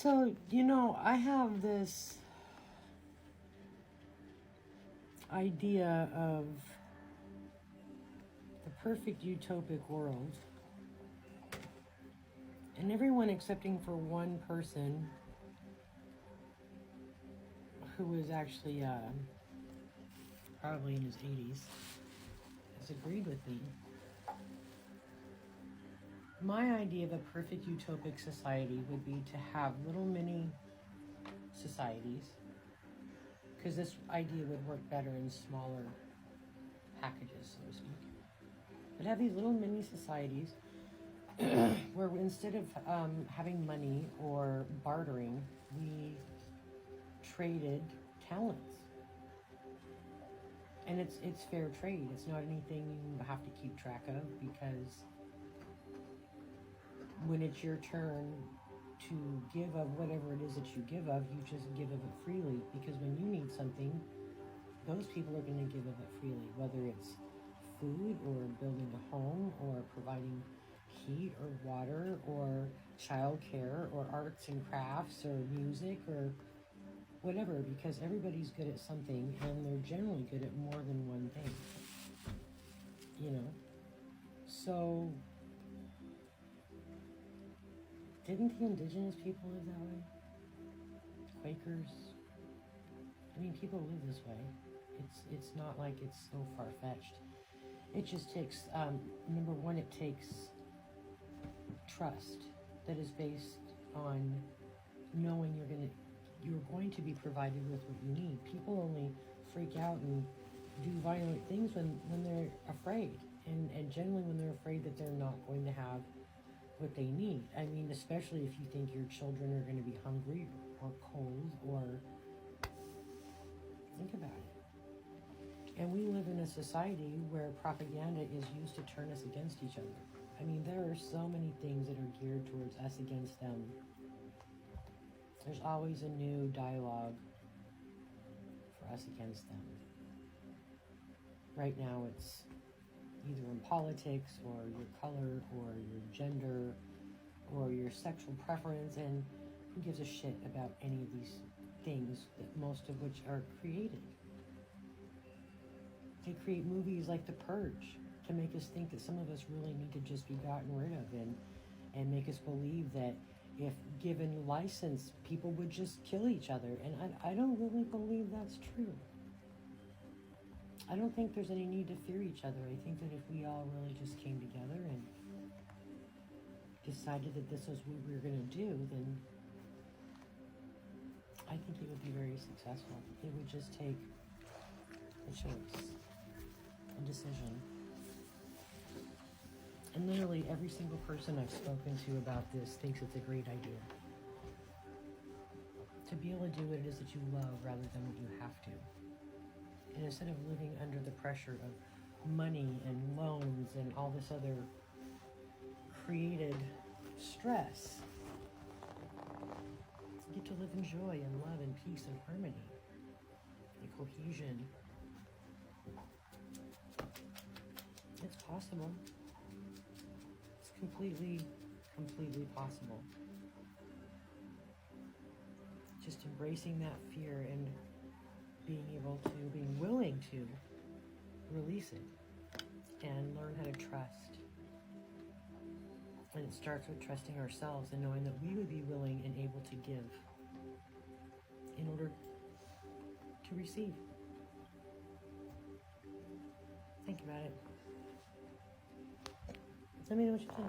So, you know, I have this idea of the perfect utopic world, and everyone excepting for one person who was actually probably in his 80s has agreed with me. My idea of a perfect utopic society would be to have little mini societies, because this idea would work better in smaller packages, so to speak. But have these little mini societies where instead of having money or bartering, we traded talents. And it's fair trade. It's not anything you have to keep track of, because when it's your turn to give of whatever it is that you give of, you just give of it freely, because when you need something, those people are going to give of it freely, whether it's food or building a home or providing heat or water or childcare or arts and crafts or music or whatever, because everybody's good at something, and they're generally good at more than one thing, you know. So didn't the indigenous people live that way? Quakers? I mean, people live this way. It's not like it's so far-fetched. It just takes, number one, it takes trust that is based on knowing you're going to be provided with what you need. People only freak out and do violent things when they're afraid, and generally when they're afraid that they're not going to have what they need. I mean, especially if you think your children are going to be hungry or cold, or think about it. And we live in a society where propaganda is used to turn us against each other. I mean, there are so many things that are geared towards us against them. There's always a new dialogue for us against them. Right now it's either in politics or your color or your gender or your sexual preference, and who gives a shit about any of these things, that most of which are created. They create movies like The Purge to make us think that some of us really need to just be gotten rid of, and make us believe that if given license, people would just kill each other. And I don't really believe that's true. I don't think there's any need to fear each other. I think that if we all really just came together and decided that this was what we were going to do, then I think it would be very successful. It would just take a choice, a decision. And literally every single person I've spoken to about this thinks it's a great idea. To be able to do what it is that you love rather than what you have to. And instead of living under the pressure of money and loans and all this other created stress, you get to live in joy and love and peace and harmony and cohesion. It's possible. It's completely possible. Just embracing that fear and being willing to release it and learn how to trust. And it starts with trusting ourselves and knowing that we would be willing and able to give in order to receive. Think about it. Let me know what you think.